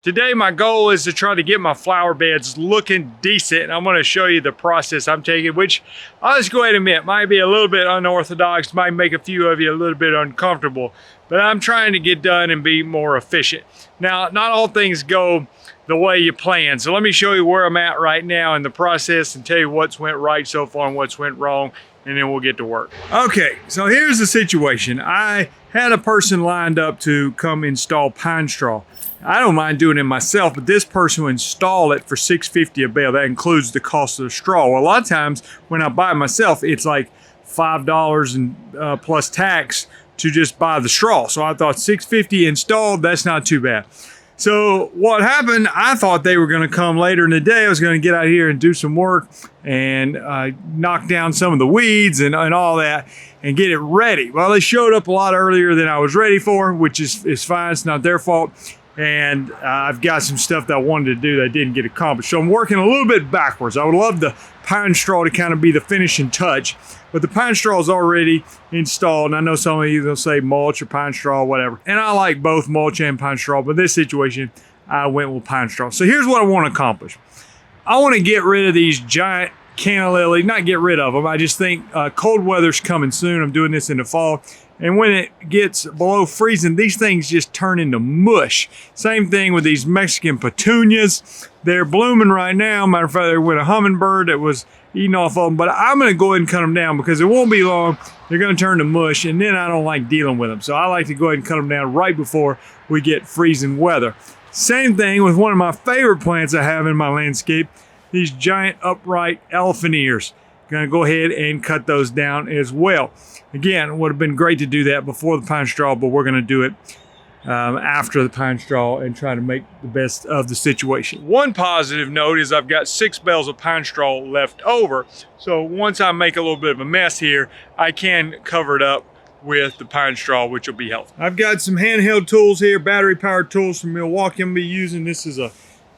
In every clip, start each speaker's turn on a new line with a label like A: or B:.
A: Today my goal is to try to get my flower beds looking decent, and I'm going to show you the process I'm taking, which I'll just go ahead and admit might be a little bit unorthodox, might make a few of you a little bit uncomfortable, but I'm trying to get done and be more efficient. Now, not all things go the way you plan, so let me show you where I'm at right now in the process and tell you what's went right so far and what's went wrong, and then we'll get to work. Okay, so here's the situation. I had a person lined up to come install pine straw. I don't mind doing it myself, but this person will install it for $6.50 a bale. That includes the cost of the straw. Well, a lot of times when I buy it myself, it's like $5 and plus tax to just buy the straw. So I thought $6.50 installed, that's not too bad. So what happened, I thought they were gonna come later in the day. I was gonna get out here and do some work and knock down some of the weeds and all that and get it ready. Well, they showed up a lot earlier than I was ready for, which is fine, it's not their fault. And I've got some stuff that I wanted to do that I didn't get accomplished. So I'm working a little bit backwards. I would love the pine straw to kind of be the finishing touch, but the pine straw is already installed. And I know some of you will say mulch or pine straw, whatever. And I like both mulch and pine straw, but this situation, I went with pine straw. So here's what I want to accomplish. I want to get rid of these giant canna lily, not get rid of them. I just think cold weather's coming soon. I'm doing this in the fall. And when it gets below freezing, these things just turn into mush. Same thing with these Mexican petunias. They're blooming right now. Matter of fact, there went a hummingbird that was eating off of them. But I'm going to go ahead and cut them down because it won't be long. They're going to turn to mush, and then I don't like dealing with them. So I like to go ahead and cut them down right before we get freezing weather. Same thing with one of my favorite plants I have in my landscape, these giant upright elephant ears. Gonna go ahead and cut those down as well. Again, it would have been great to do that before the pine straw, but we're gonna do it after the pine straw and try to make the best of the situation. One positive note is I've got 6 bales of pine straw left over. So once I make a little bit of a mess here, I can cover it up with the pine straw, which will be helpful. I've got some handheld tools here, battery powered tools from Milwaukee I'm gonna be using. This is a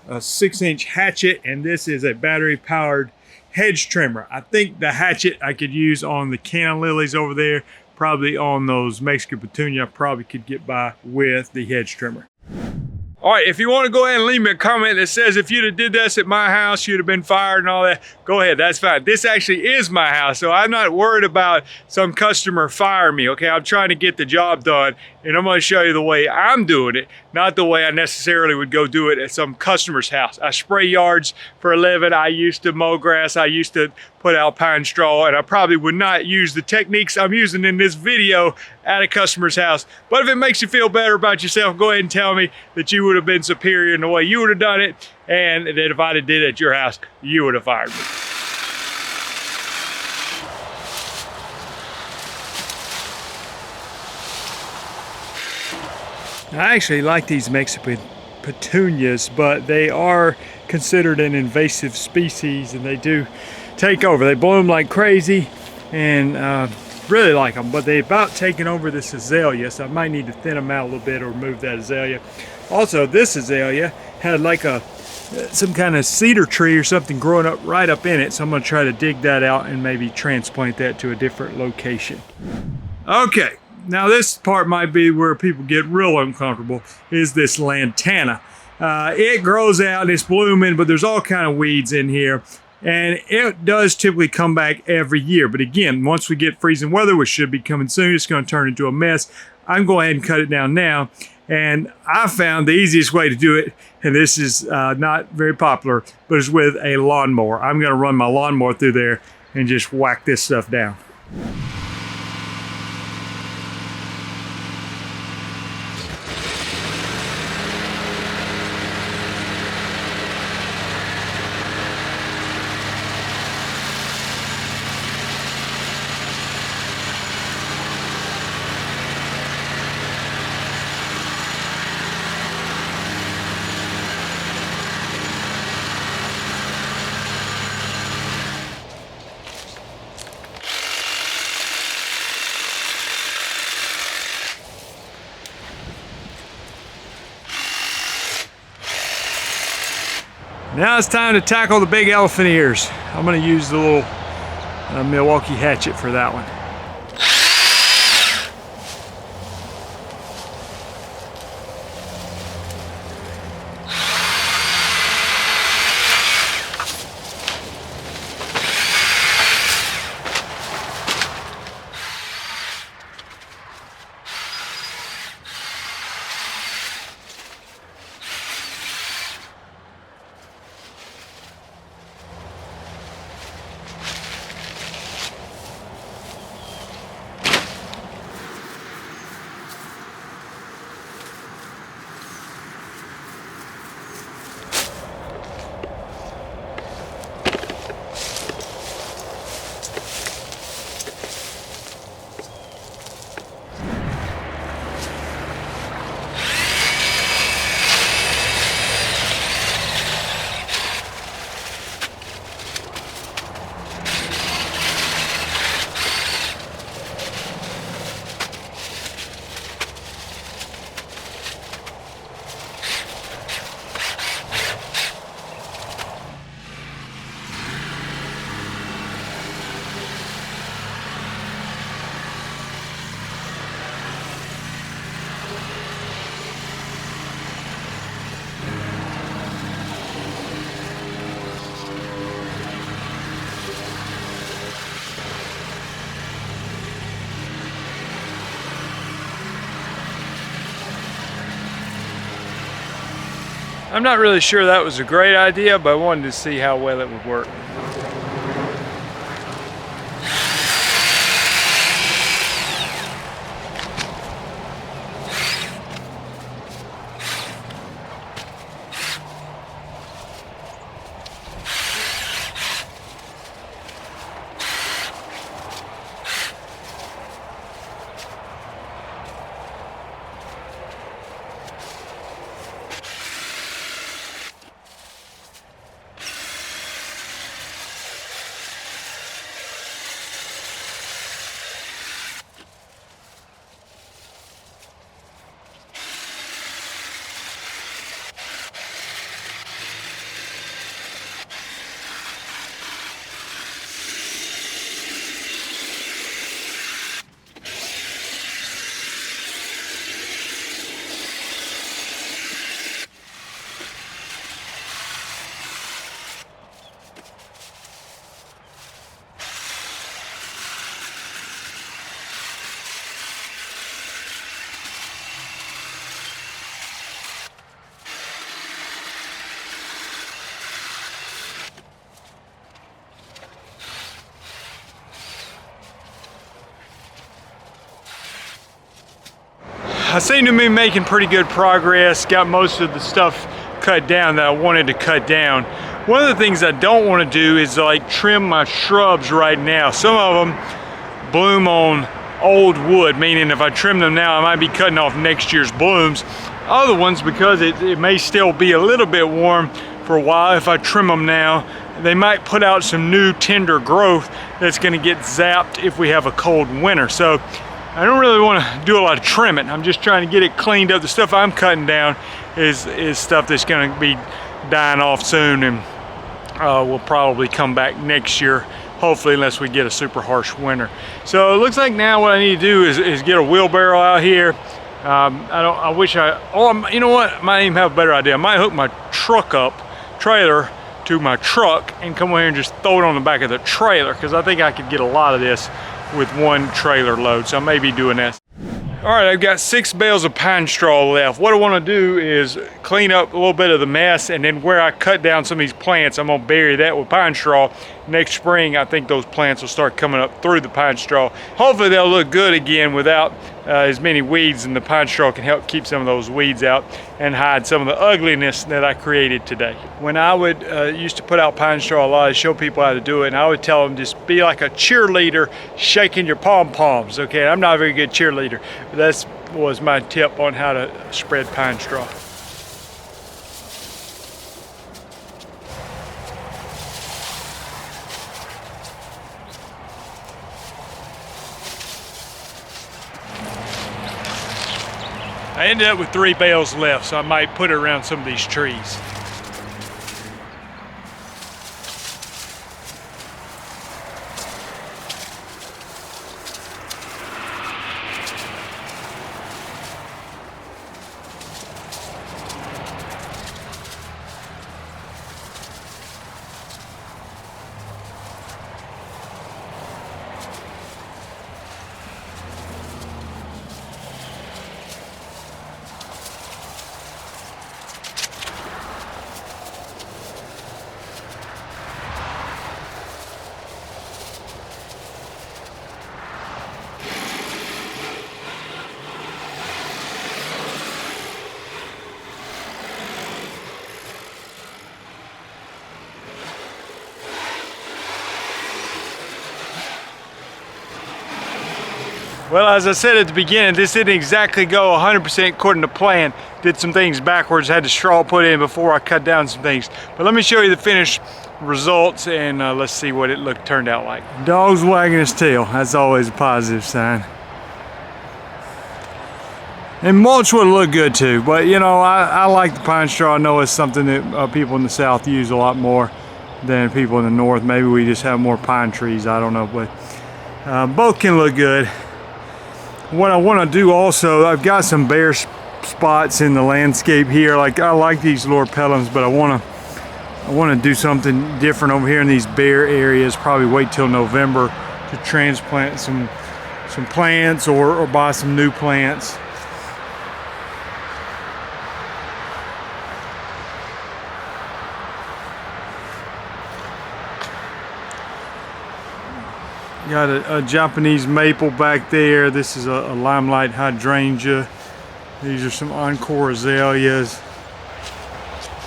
A: 6-inch hatchet, and this is a battery powered hedge trimmer. I think the hatchet I could use on the canna lilies over there, probably on those Mexican petunia, I probably could get by with the hedge trimmer. All right, if you want to go ahead and leave me a comment that says if you'd have did this at my house, you'd have been fired and all that, go ahead, that's fine. This actually is my house, so I'm not worried about some customer firing me, okay? I'm trying to get the job done, and I'm gonna show you the way I'm doing it, not the way I necessarily would go do it at some customer's house. I spray yards for a living. I used to mow grass. I used to put out pine straw, and I probably would not use the techniques I'm using in this video at a customer's house. But if it makes you feel better about yourself, go ahead and tell me that you would have been superior in the way you would have done it, and that if I'd have did it at your house, you would have fired me. I actually like these Mexican petunias, but they are considered an invasive species, and they do take over. They bloom like crazy, and really like them, but they're about taking over this azalea, so I might need to thin them out a little bit or remove that azalea. Also, this azalea had like some kind of cedar tree or something growing up right up in it, so I'm going to try to dig that out and maybe transplant that to a different location. Okay, now this part might be where people get real uncomfortable, is this lantana. It grows out, it's blooming, but there's all kind of weeds in here. And it does typically come back every year. But again, once we get freezing weather, which should be coming soon, it's going to turn into a mess. I'm going ahead and cut it down now. And I found the easiest way to do it, and this is not very popular, but it's with a lawnmower. I'm going to run my lawnmower through there and just whack this stuff down. Now it's time to tackle the big elephant ears. I'm going to use the little Milwaukee hatchet for that one. I'm not really sure that was a great idea, but I wanted to see how well it would work. I seem to be making pretty good progress. Got most of the stuff cut down that I wanted to cut down. One of the things I don't want to do is like trim my shrubs right now. Some of them bloom on old wood, meaning if I trim them now, I might be cutting off next year's blooms. Other ones, because it may still be a little bit warm for a while, if I trim them now, they might put out some new tender growth that's going to get zapped if we have a cold winter. So I don't really want to do a lot of trimming. I'm just trying to get it cleaned up. The stuff I'm cutting down is stuff that's going to be dying off soon, and will probably come back next year, hopefully, unless we get a super harsh winter. So it looks like now what I need to do is get a wheelbarrow out here. You know what? I might even have a better idea. I might hook my trailer to my truck and come over here and just throw it on the back of the trailer, because I think I could get a lot of this with one trailer load. So I may be doing that. All right, I've got 6 bales of pine straw left. What I want to do is clean up a little bit of the mess, and then where I cut down some of these plants, I'm gonna bury that with pine straw. Next spring, I think those plants will start coming up through the pine straw. Hopefully they'll look good again without as many weeds, and the pine straw can help keep some of those weeds out and hide some of the ugliness that I created today. When I would used to put out pine straw a lot, I'd show people how to do it, and I would tell them just be like a cheerleader shaking your pom-poms. Okay, I'm not a very good cheerleader, but that was my tip on how to spread pine straw. I ended up with 3 bales left, so I might put it around some of these trees. Well, as I said at the beginning, this didn't exactly go 100% according to plan. Did some things backwards, had the straw put in before I cut down some things. But let me show you the finished results, and let's see what it turned out like. Dog's wagging his tail. That's always a positive sign. And mulch would look good too, but you know, I like the pine straw. I know it's something that people in the south use a lot more than people in the north. Maybe we just have more pine trees, I don't know, but both can look good. What I want to do also, I've got some bare spots in the landscape here. Like, I like these loropetalums, but I want to do something different over here in these bare areas. Probably wait till November to transplant some plants or buy some new plants. Got a Japanese maple back there. This is a limelight hydrangea. These are some encore azaleas.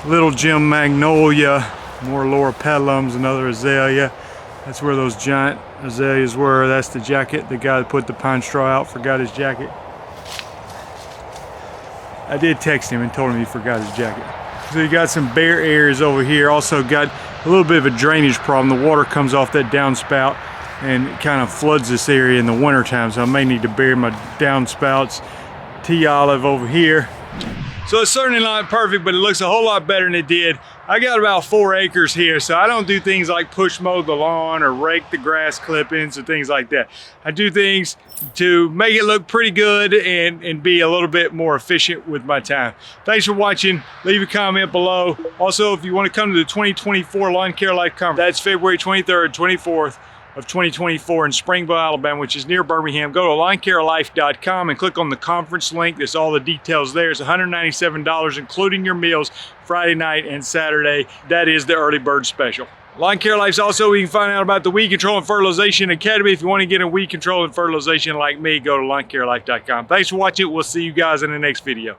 A: Little gem magnolia, more Laura petalums, another azalea. That's where those giant azaleas were. That's the jacket. The guy that put the pine straw out forgot his jacket. I did text him and told him he forgot his jacket. So you got some bare areas over here. Also got a little bit of a drainage problem. The water comes off that downspout and it kind of floods this area in the wintertime. So I may need to bury my downspouts. Tea olive over here. So it's certainly not perfect, but it looks a whole lot better than it did. I got about 4 acres here, so I don't do things like push mow the lawn or rake the grass clippings or things like that. I do things to make it look pretty good and be a little bit more efficient with my time. Thanks for watching. Leave a comment below. Also, if you want to come to the 2024 Lawn Care Life Conference, that's February 23rd, 24th. Of 2024 in Springville, Alabama, which is near Birmingham. Go to lawncarelife.com and click on the conference link. There's all the details there. It's $197, including your meals, Friday night and Saturday. That is the early bird special. Lawn Care Life's also, you can find out about the Weed Control and Fertilization Academy. If you want to get in weed control and fertilization like me, go to lawncarelife.com. Thanks for watching. We'll see you guys in the next video.